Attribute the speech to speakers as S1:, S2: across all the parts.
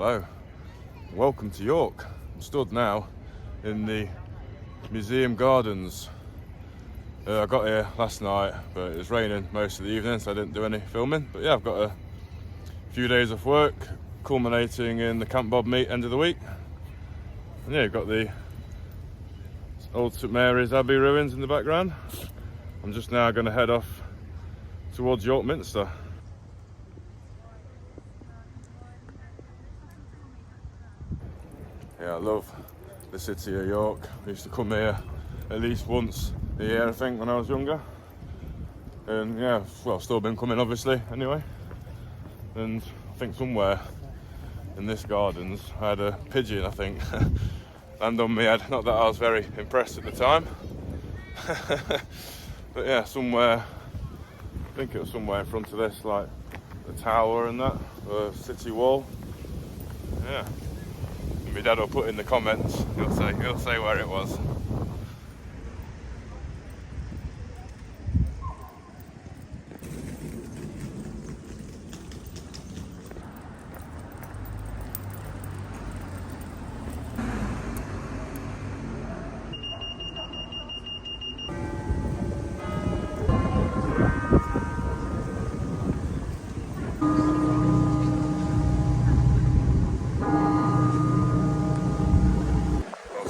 S1: Hello, welcome to York. I'm stood now in the museum gardens. I got here last night, but it was raining most of the evening, so I didn't do any filming. But yeah, I've got a few days of work, culminating in the Camp Bob meet end of the week. And yeah, you've got the old St Mary's Abbey ruins in the background. I'm just now going to head off towards York Minster. Yeah, I love the city of York. I used to come here at least once a year, I think, when I was younger. And yeah, well, still been coming obviously anyway. And I think somewhere in this gardens I had a pigeon, I think, land on my head. Not that I was very impressed at the time. But yeah, somewhere, I think it was somewhere in front of this, like the tower and that, the city wall. Yeah. My dad will put in the comments, he'll say where it was.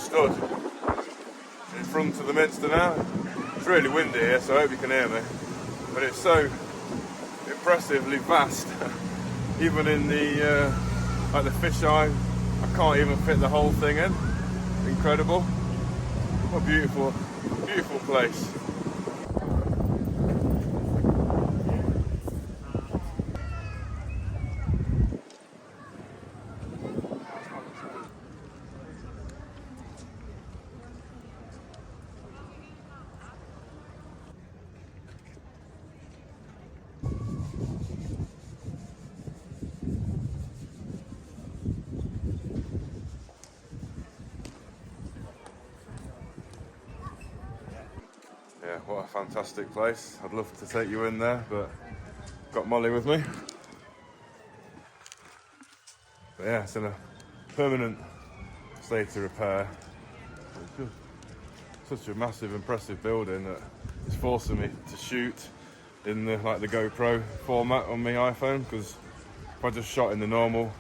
S1: Stood in front of the Minster now. It's really windy here, so I hope you can hear me. But it's so impressively vast. Even in the like the fisheye, I can't even fit the whole thing in. Incredible. What a beautiful, beautiful place. Yeah, what a fantastic place. I'd love to take you in there, but got Molly with me. But yeah, it's in a permanent state of repair. It's just such a massive, impressive building that it's forcing me to shoot in the GoPro format on my iPhone, because if I just shot in the normal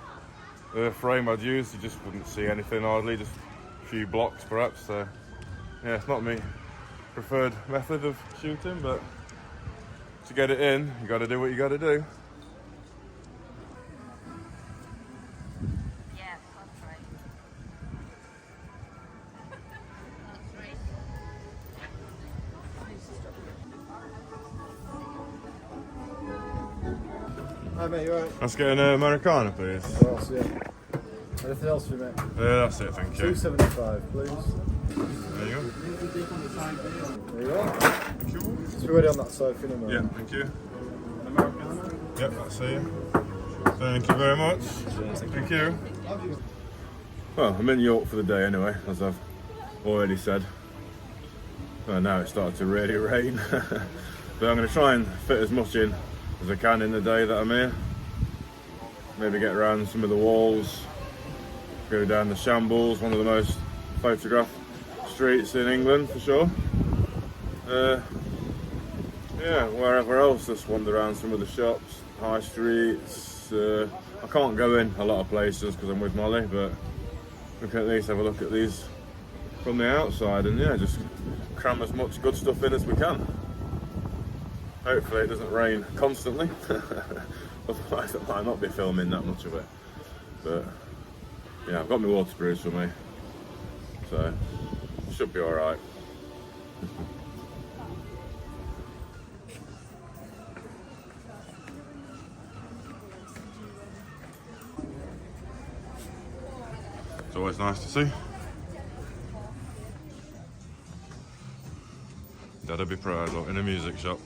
S1: frame I'd use, you just wouldn't see anything hardly, just a few blocks perhaps. So yeah, it's not me preferred method of shooting, but to get it in, you got to do what you got to do.
S2: Yeah, that's right.
S3: Hi mate, you alright?
S1: Let's get an Americano, please.
S3: Of course, yeah. Anything else for you, mate?
S1: Yeah, that's it, thank you.
S3: $2.75, please.
S1: There you go.
S3: There you are. It's already on that side for you, mate.
S1: Yeah, thank you. Yep, that's it. Thank you very much. Thank you. Well, I'm in York for the day anyway, as I've already said. Well, now it's started to really rain. But I'm going to try and fit as much in as I can in the day that I'm here. Maybe get around some of the walls, go down the Shambles, one of the most photographed streets in England for sure. Yeah, wherever else, just wander around some of the shops, high streets. I can't go in a lot of places because I'm with Molly, but we can at least have a look at these from the outside and yeah, just cram as much good stuff in as we can. Hopefully it doesn't rain constantly, otherwise I might not be filming that much of it. But yeah, I've got my waterproofs for me, so it should be alright. It's always nice to see. Dad'd be proud, look, in a music shop.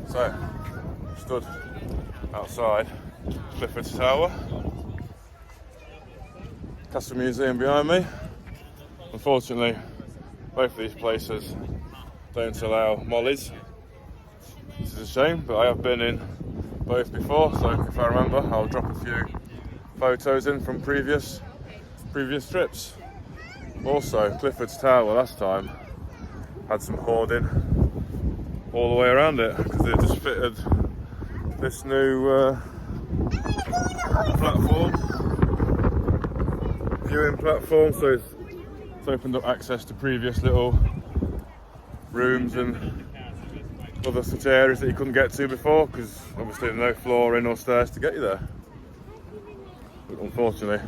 S1: So, stood outside Clifford's Tower. Castle Museum behind me. Unfortunately, both of these places don't allow mollies. This is a shame, but I have been in both before, so if I remember, I'll drop a few photos in from previous trips. Also, Clifford's Tower last time had some hoarding all the way around it because they just fitted this new platform, viewing platform, so it's opened up access to previous little rooms and other such areas that you couldn't get to before because obviously there's no flooring or stairs to get you there. But unfortunately,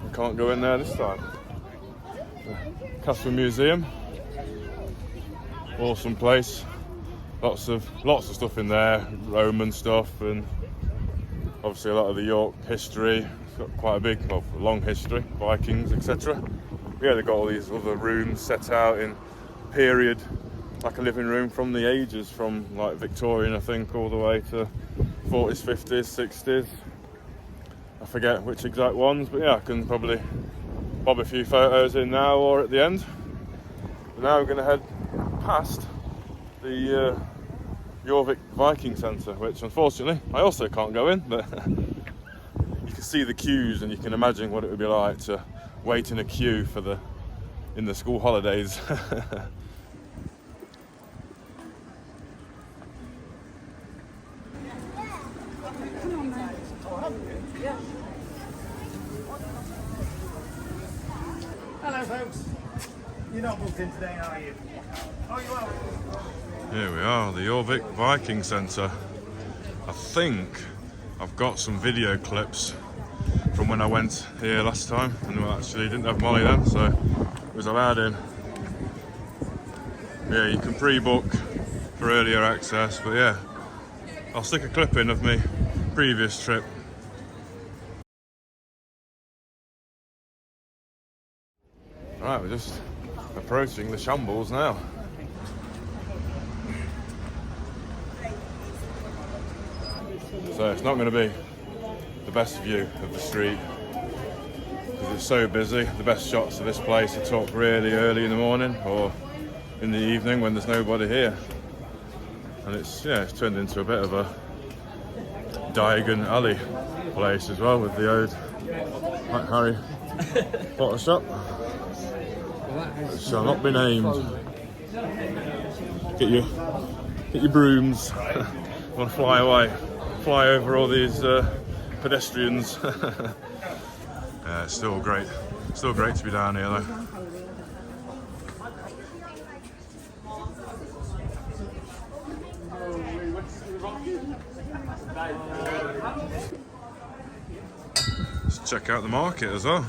S1: you can't go in there this time. Castle Museum, awesome place. Lots of stuff in there, Roman stuff, and obviously a lot of the York history. It's got quite a big, well, long history, Vikings, etc. Yeah, they've got all these other rooms set out in period, like a living room from the ages, from like Victorian, I think, all the way to 40s, 50s, 60s. I forget which exact ones, but yeah, I can probably bob a few photos in now or at the end. But now we're going to head past the Jorvik Viking Centre, which unfortunately I also can't go in, but you can see the queues and you can imagine what it would be like to wait in a queue in the school holidays.
S3: Hello, folks. You're not booked in today, are you? Oh, you are.
S1: Here we are, the Jorvik Viking Centre. I think I've got some video clips from when I went here last time, and we actually didn't have Molly then, so it was allowed in. Yeah, you can pre-book for earlier access, but yeah, I'll stick a clip in of me previous trip. Right, we're just approaching the shambles now. So it's not going to be the best view of the street because it's so busy. The best shots of this place are took really early in the morning or in the evening when there's nobody here. And it's turned into a bit of a Diagon Alley place as well, with the old Harry Potter shop. It shall not be named. Get your brooms. Want to fly away, fly over all these pedestrians. Yeah, it's still great to be down here though. Let's check out the market as well.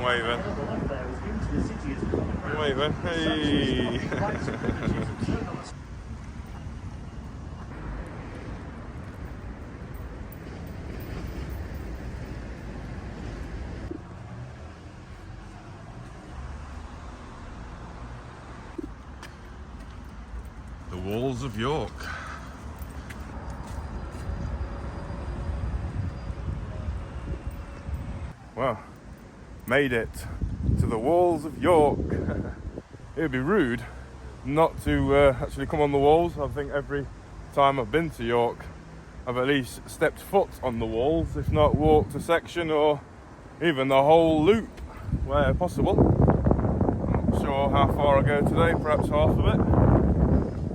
S1: Waving. Waving. Hey. The walls of York. Wow. Made it to the walls of York. It would be rude not to actually come on the walls. I think every time I've been to York, I've at least stepped foot on the walls, if not walked a section or even the whole loop where possible. I'm not sure how far I go today, perhaps half of it.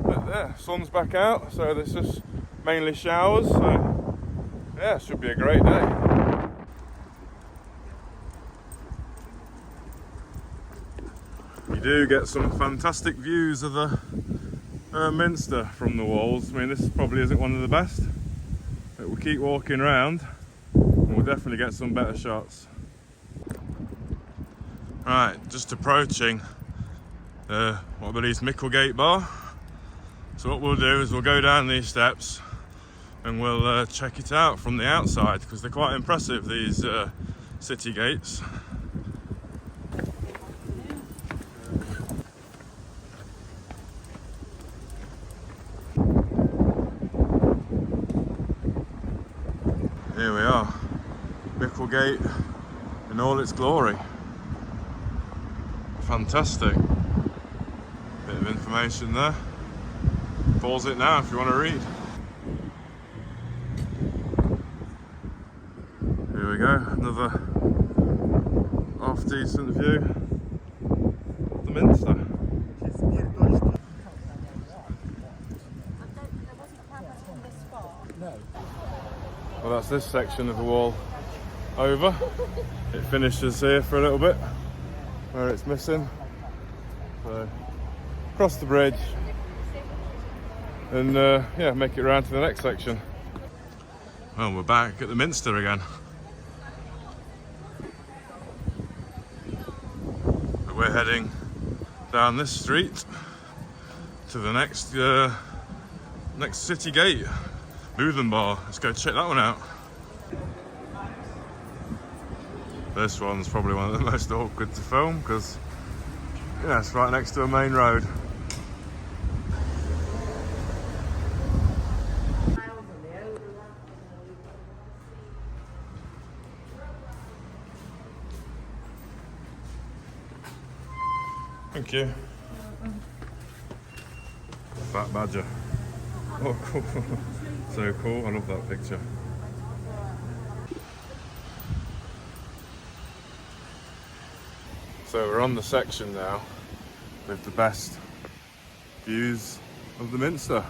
S1: But yeah, sun's back out, so there's just mainly showers. So yeah, it should be a great day. You do get some fantastic views of the Minster from the walls. I mean, this probably isn't one of the best, but we'll keep walking around and we'll definitely get some better shots. Right, just approaching what I believe is Micklegate Bar. So what we'll do is we'll go down these steps and we'll check it out from the outside, because they're quite impressive, these city gates. Here we are, Micklegate in all its glory. Fantastic. Bit of information there. Pause it now if you want to read. Here we go, another half decent view of the Minster. Well, that's this section of the wall over. It finishes here for a little bit where it's missing. So cross the bridge and yeah, make it around to the next section. Well, we're back at the Minster again. But we're heading down this street to the next next city gate, Bootham Bar. Let's go check that one out. This one's probably one of the most awkward to film because, yeah, it's right next to a main road. Thank you. Fat badger. Oh, cool. So cool. I love that picture. So we're on the section now with the best views of the Minster.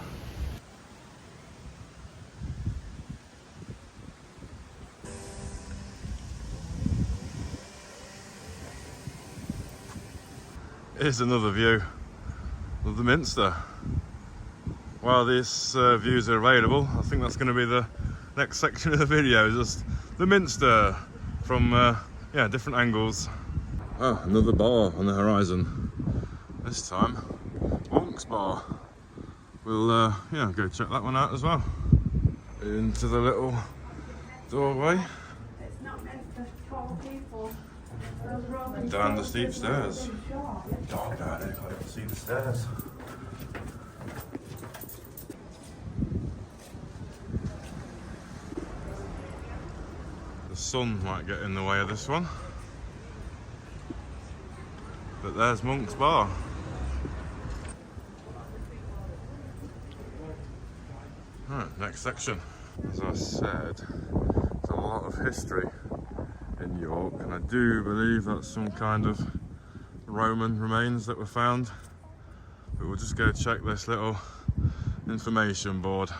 S1: Here's another view of the Minster. While these views are available, I think that's going to be the next section of the video, just the Minster from yeah, different angles. Oh, another bar on the horizon. This time, Monk's Bar. We'll yeah, go check that one out as well. Into the little doorway.
S2: It's not meant for tall people.
S1: And down the steep stairs. Dark out there, can't even see the stairs. The sun might get in the way of this one. But there's Monk's Bar. Right, next section. As I said, there's a lot of history in York, and I do believe that's some kind of Roman remains that were found. But we'll just go check this little information board.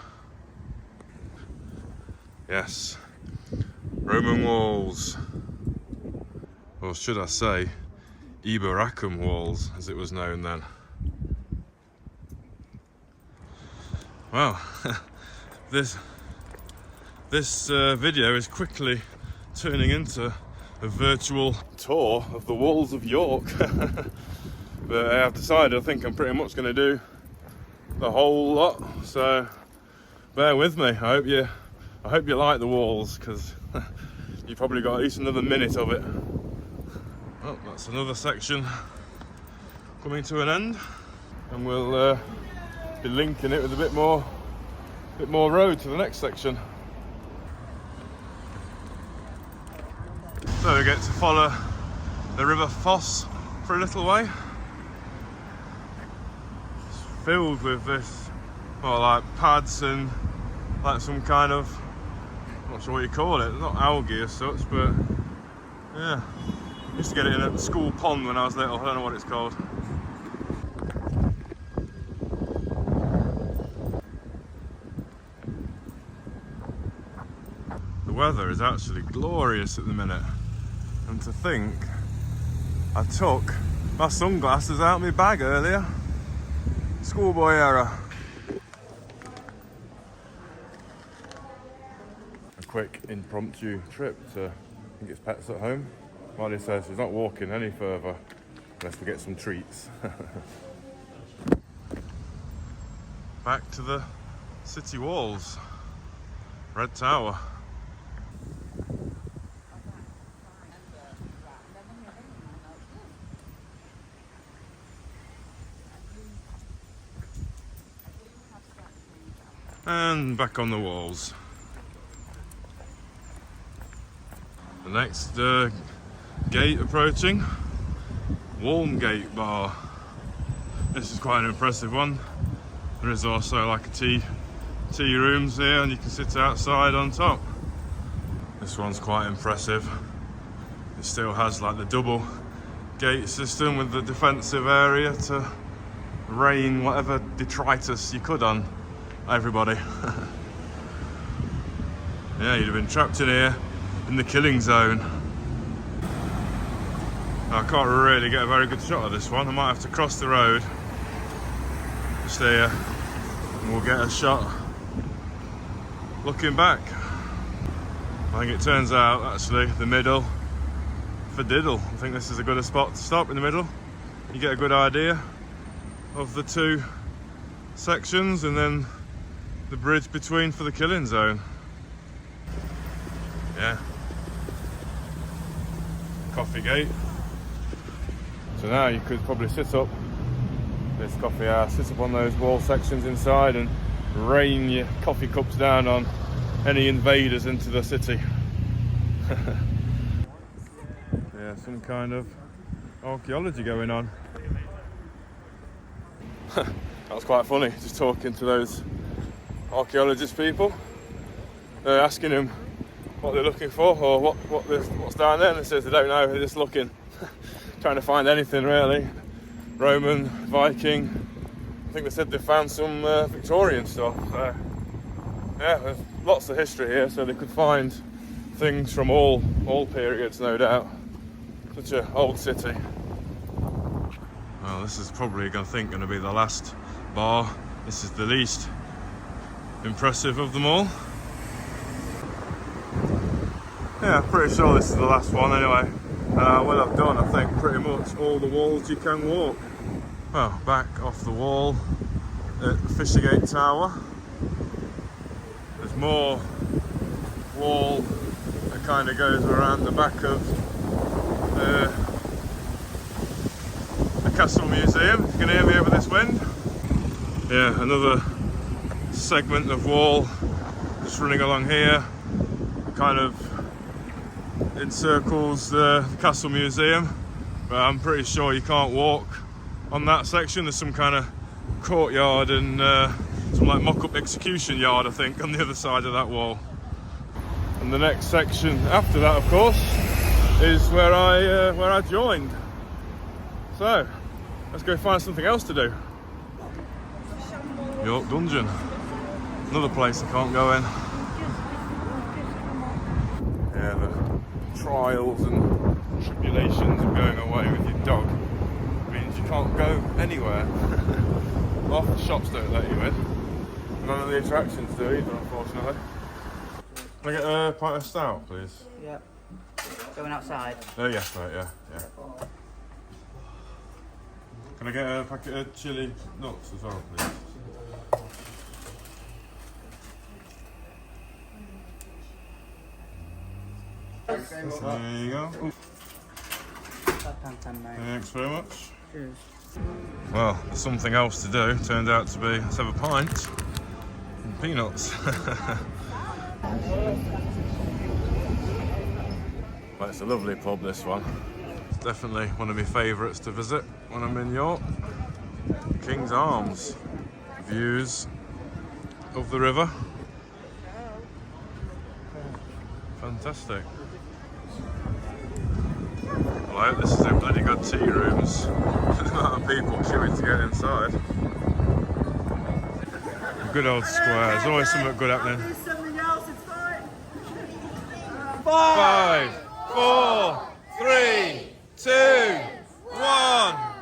S1: Yes, Roman walls, or should I say Eboracum walls, as it was known then. Well, this video is quickly turning into a virtual tour of the walls of York. But I have decided I think I'm pretty much going to do the whole lot, so bear with me. I hope you like the walls, because you probably got at least another minute of it. Oh, that's another section coming to an end, and we'll be linking it with a bit more road to the next section. So we get to follow the River Foss for a little way. It's filled with this, well, like pads and like some kind of, I'm not sure what you call it, not algae as such, but yeah. I used to get it in a school pond when I was little, I don't know what it's called. The weather is actually glorious at the minute. And to think, I took My sunglasses out my bag earlier. Schoolboy error. A quick impromptu trip to, I think it's Pets at Home. Marley says she's not walking any further unless we get some treats. Back to the city walls. Red Tower. And back on the walls. The next gate approaching, Walmgate Bar. This is quite an impressive one. There is also like a tea rooms here, and you can sit outside on top. This one's quite impressive. It still has like the double gate system with the defensive area to rain whatever detritus you could on everybody. Yeah, you'd have been trapped in here in the killing zone. I can't really get a very good shot of this one. I might have to cross the road just here and we'll get a shot looking back. I think it turns out actually the middle for diddle. I think this is a good spot to stop in the middle. You get a good idea of the two sections and then the bridge between for the killing zone. Yeah. Coffee gate. So now you could probably sit up this coffee house, sit up on those wall sections inside and rain your coffee cups down on any invaders into the city. Yeah, some kind of archaeology going on. That was quite funny, just talking to those archaeologist people. They're asking them what they're looking for or what's down there, and they says they don't know, they're just looking. Trying to find anything really. Roman, Viking. I think they said they found some Victorian stuff. Yeah, there's lots of history here, so they could find things from all periods, no doubt. Such an old city. Well, this is probably going to be the last bar. This is the least impressive of them all. Yeah, pretty sure this is the last one anyway. Well, I've done, I think, pretty much all the walls you can walk. Well, back off the wall at the Fishergate Tower. There's more wall that kind of goes around the back of the Castle Museum. You can hear me over this wind. Yeah, another segment of wall just running along here, kind of encircles the Castle Museum, but I'm pretty sure you can't walk on that section. There's some kind of courtyard and some like mock-up execution yard, I think, on the other side of that wall. And the next section after that, of course, is where I joined. So let's go find something else to do. York Dungeon, another place I can't go in. Yeah, the trials and tribulations of going away with your dog means you can't go anywhere. Half the shops don't let you in. None of the attractions do either, unfortunately. Can I get a pint of stout, please?
S4: Yep. Going outside?
S1: Yes, mate, yeah. Can I get a packet of chili nuts as well, please? There you go. Thanks very much.
S4: Cheers.
S1: Well, there's something else to do. Turned out to be, let's have a pint and peanuts. Well, it's a lovely pub, this one. It's definitely one of my favourites to visit when I'm in York. King's Arms. Views of the river. Fantastic. Well, I hope this is in bloody good tea rooms. There's a lot of people queuing to get inside. Good old square. There's always something good happening.
S2: Something else, it's fine.
S1: 5, 4, 3, 2, 1.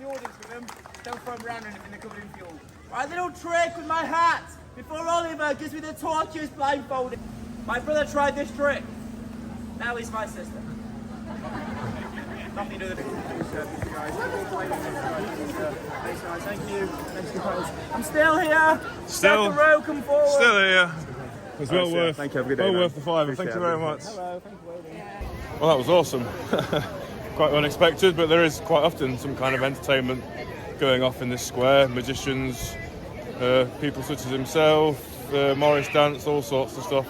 S5: the audience with them. Don't throw them around or anything, they're covered in fuel. Right, little trick with my hat. Before Oliver gives me the torches blindfolded. My brother tried this trick. Now he's my sister. Nothing to do with it, guys. Thanks, guys. Thank you. Thanks, guys. I'm still here.
S1: Still.
S5: Second row, come forward.
S1: Still here. It was well worth.
S3: Thank you. Have a good day.
S1: Well
S3: man.
S1: worth the £5. Thank you very much.
S5: Hello, thank you for waiting.
S1: Well, that was awesome. Quite unexpected, but there is quite often some kind of entertainment going off in this square. Magicians, people such as himself, Morris dance, all sorts of stuff.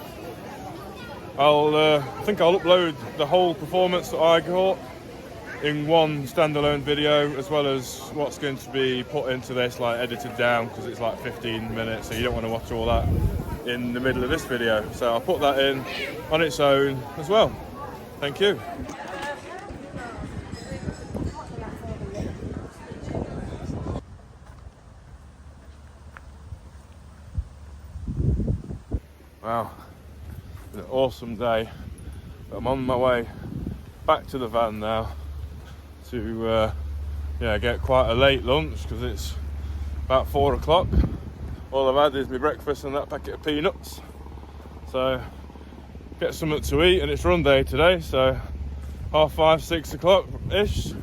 S1: I think I'll upload the whole performance that I got in one standalone video, as well as what's going to be put into this, like edited down, because it's like 15 minutes, so you don't want to watch all that in the middle of this video. So I'll put that in on its own as well. Thank you. Wow, an awesome day. I'm on my way back to the van now to get quite a late lunch, because it's about 4 o'clock. All I've had is my breakfast and that packet of peanuts. So get something to eat, and it's run day today, so 5:30, 6 o'clock ish.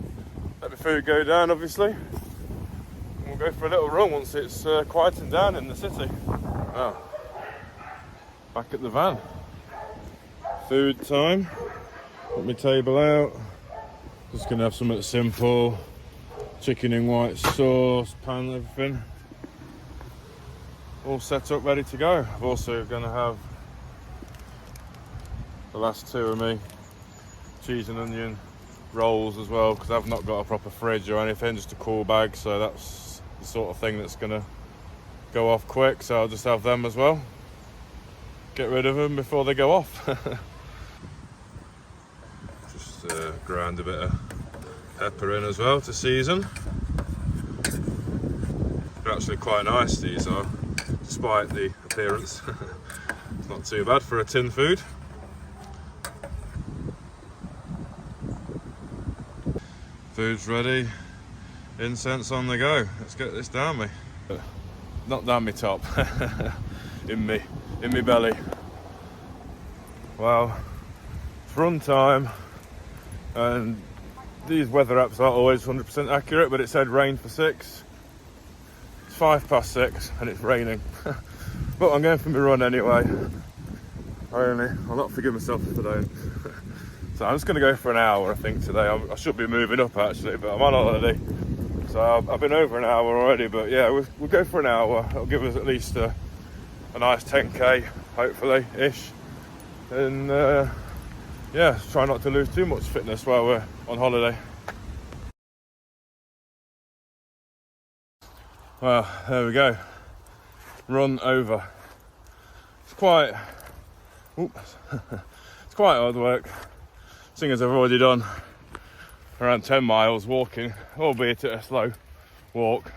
S1: Let the food go down, obviously. And we'll go for a little run once it's quieting down in the city. Wow. Back at the van. Food time. Put my table out. Just gonna have something simple. Chicken in white sauce, pan, everything. All set up, ready to go. I'm also gonna have the last two of me cheese and onion rolls as well, because I've not got a proper fridge or anything, just a cool bag, so that's the sort of thing that's gonna go off quick, so I'll just have them as well. Get rid of them before they go off. Just grind a bit of pepper in as well to season. They're actually quite nice, these are, despite the appearance. It's not too bad for a tin food. Food's ready, incense on the go. Let's get this down me. Not down me top, in me belly. Wow, it's run time, and these weather apps aren't always 100% accurate, but it said rain for 6. It's 6:05 and it's raining. But I'm going for my run anyway. I'll not forgive myself if I don't. So I'm just going to go for an hour, I think, today. I should be moving up actually, but I'm on holiday. So I've been over an hour already, but yeah, we'll go for an hour. It'll give us at least a nice 10k, hopefully, ish. And yeah, try not to lose too much fitness while we're on holiday. Well, there we go. Run over. It's quite hard work, seeing as I've already done around 10 miles walking, albeit at a slow walk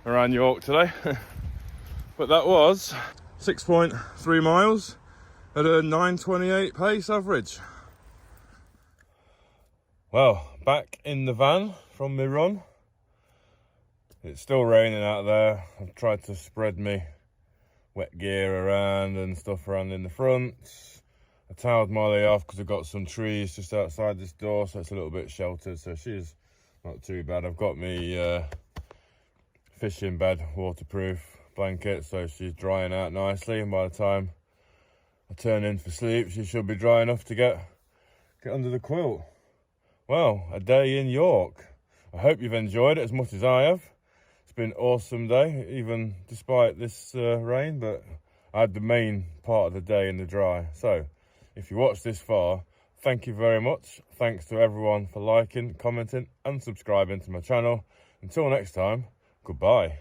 S1: around York today. But that was 6.3 miles at a 9:28 pace average. Well, back in the van from my run. It's still raining out there. I've tried to spread my wet gear around and stuff around in the front. I towed Molly off because I've got some trees just outside this door, so it's a little bit sheltered, so she's not too bad. I've got me fishing bed waterproof blanket, so she's drying out nicely, and by the time I turn in for sleep, she should be dry enough to get under the quilt. Well, a day in York. I hope you've enjoyed it as much as I have. It's been an awesome day, even despite this rain, but I had the main part of the day in the dry. So if you watched this far, thank you very much. Thanks to everyone for liking, commenting and subscribing to my channel. Until next time, goodbye.